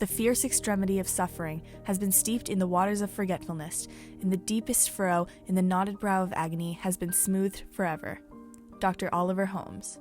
The fierce extremity of suffering has been steeped in the waters of forgetfulness, and the deepest furrow in the knotted brow of agony has been smoothed forever. Dr. Oliver Holmes.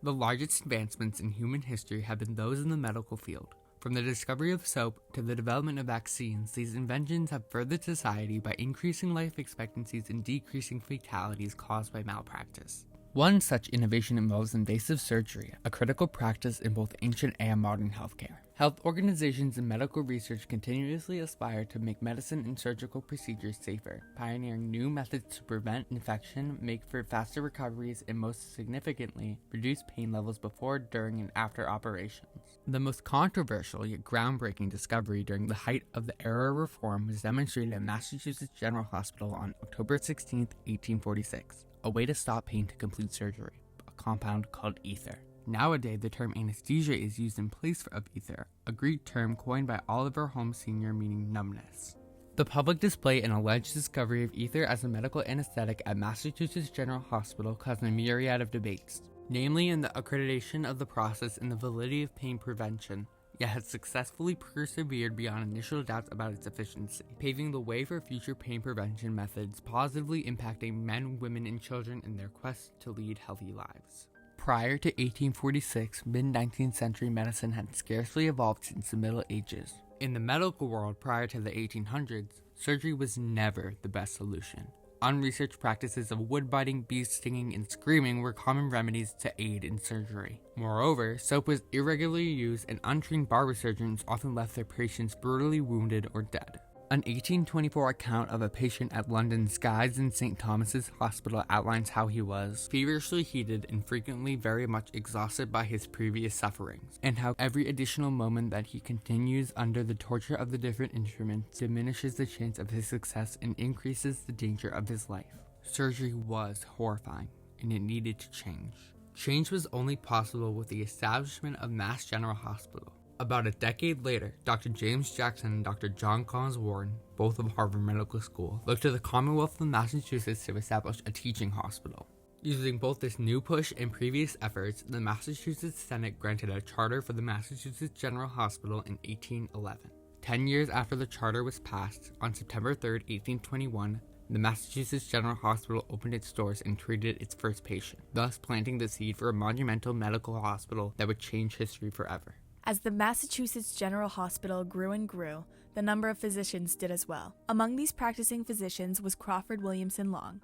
The largest advancements in human history have been those in the medical field. From the discovery of soap to the development of vaccines, these inventions have furthered society by increasing life expectancies and decreasing fatalities caused by malpractice. One such innovation involves invasive surgery, a critical practice in both ancient and modern healthcare. Health organizations and medical research continuously aspire to make medicine and surgical procedures safer, pioneering new methods to prevent infection, make for faster recoveries, and most significantly, reduce pain levels before, during, and after operations. The most controversial yet groundbreaking discovery during the height of the era of reform was demonstrated at Massachusetts General Hospital on October 16, 1846. A way to stop pain to complete surgery, a compound called ether. Nowadays, the term anesthesia is used in place of ether, a Greek term coined by Oliver Holmes Sr. meaning numbness. The public display and alleged discovery of ether as a medical anesthetic at Massachusetts General Hospital caused a myriad of debates, namely in the accreditation of the process and the validity of pain prevention, yet has successfully persevered beyond initial doubts about its efficiency, paving the way for future pain prevention methods positively impacting men, women, and children in their quest to lead healthy lives. Prior to 1846, mid-19th century medicine had scarcely evolved since the Middle Ages. In the medical world prior to the 1800s, surgery was never the best solution. Unresearched practices of wood biting, bee stinging, and screaming were common remedies to aid in surgery. Moreover, soap was irregularly used, and untrained barber surgeons often left their patients brutally wounded or dead. An 1824 account of a patient at London's Guy's and St. Thomas's Hospital outlines how he was feverishly heated and frequently very much exhausted by his previous sufferings, and how every additional moment that he continues under the torture of the different instruments diminishes the chance of his success and increases the danger of his life. Surgery was horrifying, and it needed to change. Change was only possible with the establishment of Mass General Hospital. About a decade later, Dr. James Jackson and Dr. John Collins Warren, both of Harvard Medical School, looked to the Commonwealth of Massachusetts to establish a teaching hospital. Using both this new push and previous efforts, the Massachusetts Senate granted a charter for the Massachusetts General Hospital in 1811. 10 years after the charter was passed, on September 3, 1821, the Massachusetts General Hospital opened its doors and treated its first patient, thus planting the seed for a monumental medical hospital that would change history forever. As the Massachusetts General Hospital grew and grew, the number of physicians did as well. Among these practicing physicians was Crawford Williamson Long.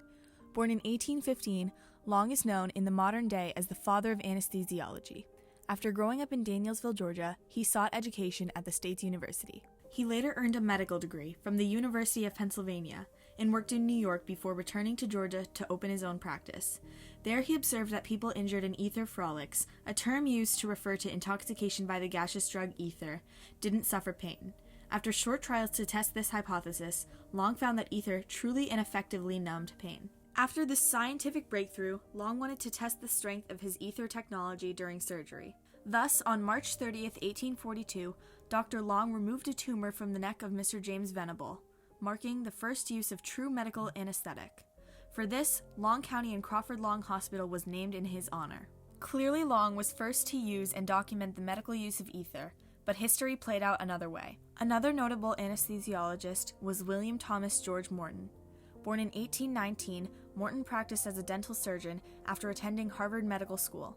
Born in 1815, Long is known in the modern day as the father of anesthesiology. After growing up in Danielsville, Georgia, he sought education at the State's University. He later earned a medical degree from the University of Pennsylvania and worked in New York before returning to Georgia to open his own practice. There he observed that people injured in ether frolics, a term used to refer to intoxication by the gaseous drug ether, didn't suffer pain. After short trials to test this hypothesis, Long found that ether truly and effectively numbed pain. After this scientific breakthrough, Long wanted to test the strength of his ether technology during surgery. Thus, on March 30, 1842, Dr. Long removed a tumor from the neck of Mr. James Venable, marking the first use of true medical anesthetic. For this, Long County and Crawford Long Hospital was named in his honor. Clearly, Long was first to use and document the medical use of ether, but history played out another way. Another notable anesthesiologist was William Thomas George Morton. Born in 1819, Morton practiced as a dental surgeon after attending Harvard Medical School.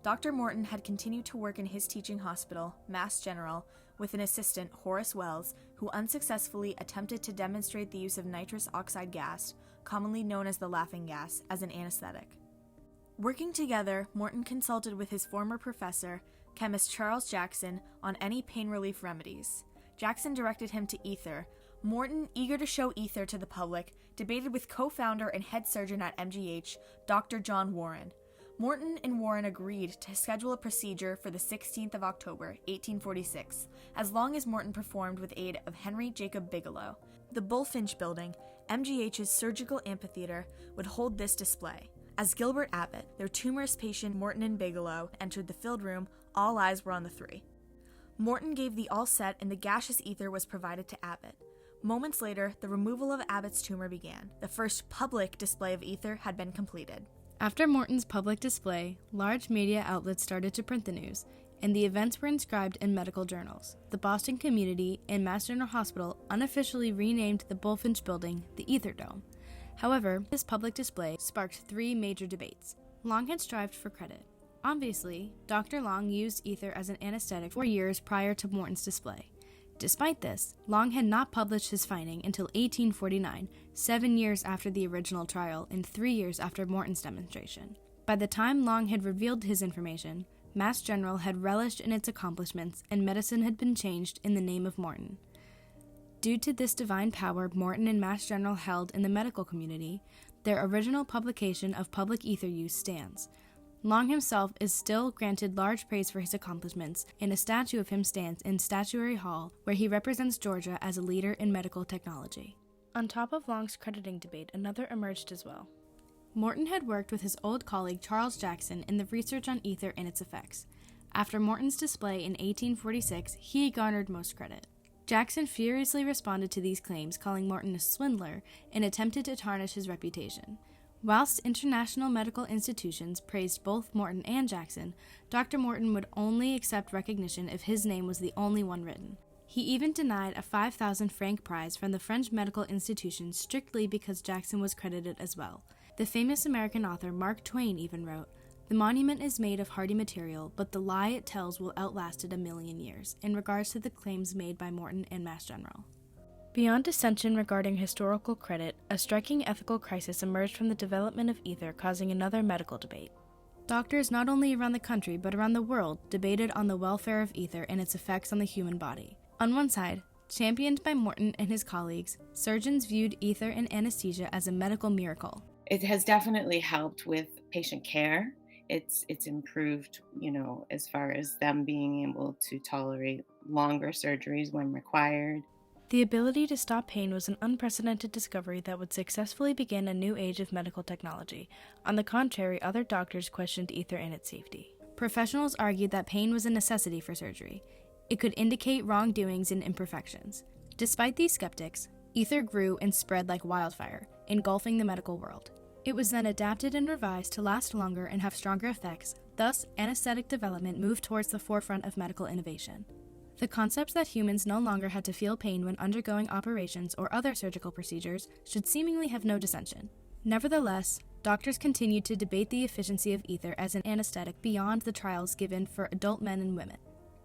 Dr. Morton had continued to work in his teaching hospital, Mass General, with an assistant, Horace Wells, who unsuccessfully attempted to demonstrate the use of nitrous oxide gas, commonly known as the laughing gas, as an anesthetic. Working together, Morton consulted with his former professor, chemist Charles Jackson, on any pain relief remedies. Jackson directed him to ether. Morton, eager to show ether to the public, debated with co-founder and head surgeon at MGH, Dr. John Warren. Morton and Warren agreed to schedule a procedure for the 16th of October, 1846, as long as Morton performed with aid of Henry Jacob Bigelow. The Bullfinch Building, MGH's surgical amphitheater, would hold this display. As Gilbert Abbott, their tumorous patient Morton and Bigelow, entered the filled room, all eyes were on the three. Morton gave the all set and the gaseous ether was provided to Abbott. Moments later, the removal of Abbott's tumor began. The first public display of ether had been completed. After Morton's public display, large media outlets started to print the news, and the events were inscribed in medical journals. The Boston community and Mass General Hospital unofficially renamed the Bulfinch building the Ether Dome. However, this public display sparked 3 major debates. Long had strived for credit. Obviously, Dr. Long used ether as an anesthetic 4 years prior to Morton's display. Despite this, Long had not published his finding until 1849, 7 years after the original trial and 3 years after Morton's demonstration. By the time Long had revealed his information, Mass General had relished in its accomplishments and medicine had been changed in the name of Morton. Due to this divine power Morton and Mass General held in the medical community, their original publication of public ether use stands. Long himself is still granted large praise for his accomplishments, and a statue of him stands in Statuary Hall, where he represents Georgia as a leader in medical technology. On top of Long's crediting debate, another emerged as well. Morton had worked with his old colleague Charles Jackson in the research on ether and its effects. After Morton's display in 1846, he garnered most credit. Jackson furiously responded to these claims, calling Morton a swindler, and attempted to tarnish his reputation. Whilst international medical institutions praised both Morton and Jackson, Dr. Morton would only accept recognition if his name was the only one written. He even denied a 5,000 franc prize from the French medical institution strictly because Jackson was credited as well. The famous American author Mark Twain even wrote, "The monument is made of hardy material, but the lie it tells will outlast it 1,000,000 years," in regards to the claims made by Morton and Mass General. Beyond dissension regarding historical credit, a striking ethical crisis emerged from the development of ether, causing another medical debate. Doctors not only around the country but around the world debated on the welfare of ether and its effects on the human body. On one side, championed by Morton and his colleagues, surgeons viewed ether and anesthesia as a medical miracle. It has definitely helped with patient care. It's improved, as far as them being able to tolerate longer surgeries when required. The ability to stop pain was an unprecedented discovery that would successfully begin a new age of medical technology. On the contrary, other doctors questioned ether and its safety. Professionals argued that pain was a necessity for surgery. It could indicate wrongdoings and imperfections. Despite these skeptics, ether grew and spread like wildfire, engulfing the medical world. It was then adapted and revised to last longer and have stronger effects. Thus, anesthetic development moved towards the forefront of medical innovation. The concept that humans no longer had to feel pain when undergoing operations or other surgical procedures should seemingly have no dissension. Nevertheless, doctors continued to debate the efficiency of ether as an anesthetic beyond the trials given for adult men and women.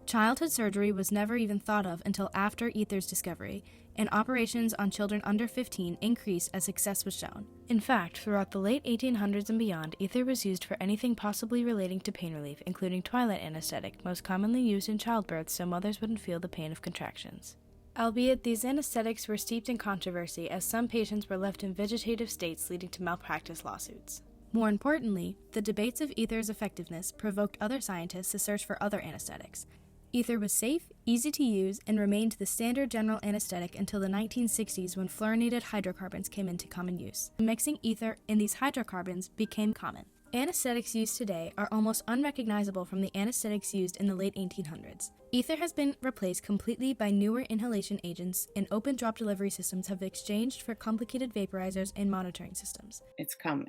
Childhood surgery was never even thought of until after ether's discovery, and operations on children under 15 increased as success was shown. In fact, throughout the late 1800s and beyond, ether was used for anything possibly relating to pain relief, including twilight anesthetic, most commonly used in childbirth so mothers wouldn't feel the pain of contractions. Albeit, these anesthetics were steeped in controversy as some patients were left in vegetative states leading to malpractice lawsuits. More importantly, the debates of ether's effectiveness provoked other scientists to search for other anesthetics. Ether was safe, easy to use, and remained the standard general anesthetic until the 1960s when fluorinated hydrocarbons came into common use. Mixing ether in these hydrocarbons became common. Anesthetics used today are almost unrecognizable from the anesthetics used in the late 1800s. Ether has been replaced completely by newer inhalation agents, and open drop delivery systems have exchanged for complicated vaporizers and monitoring systems.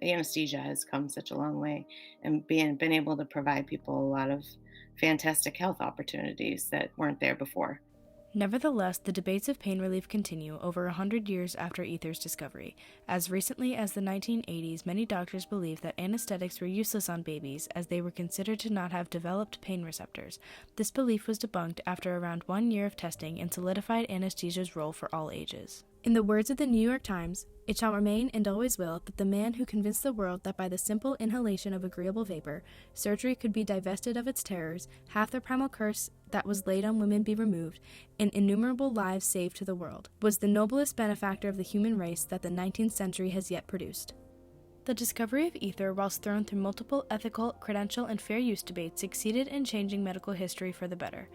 Anesthesia has come such a long way, and been able to provide people a lot of fantastic health opportunities that weren't there before. Nevertheless, the debates of pain relief continue over 100 years after ether's discovery. As recently as the 1980s, many doctors believed that anesthetics were useless on babies as they were considered to not have developed pain receptors. This belief was debunked after around 1 year of testing and solidified anesthesia's role for all ages. In the words of the New York Times, "It shall remain and always will that the man who convinced the world that by the simple inhalation of agreeable vapor, surgery could be divested of its terrors, half the primal curse that was laid on women be removed, and innumerable lives saved to the world, was the noblest benefactor of the human race that the 19th century has yet produced." The discovery of ether, whilst thrown through multiple ethical, credential, and fair use debates, succeeded in changing medical history for the better.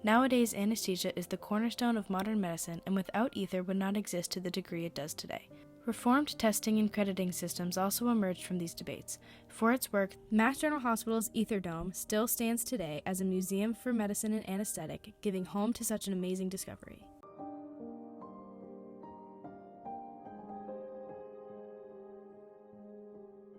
Nowadays, anesthesia is the cornerstone of modern medicine, and without ether would not exist to the degree it does today. Reformed testing and crediting systems also emerged from these debates. For its work, Mass General Hospital's Ether Dome still stands today as a museum for medicine and anesthetic, giving home to such an amazing discovery.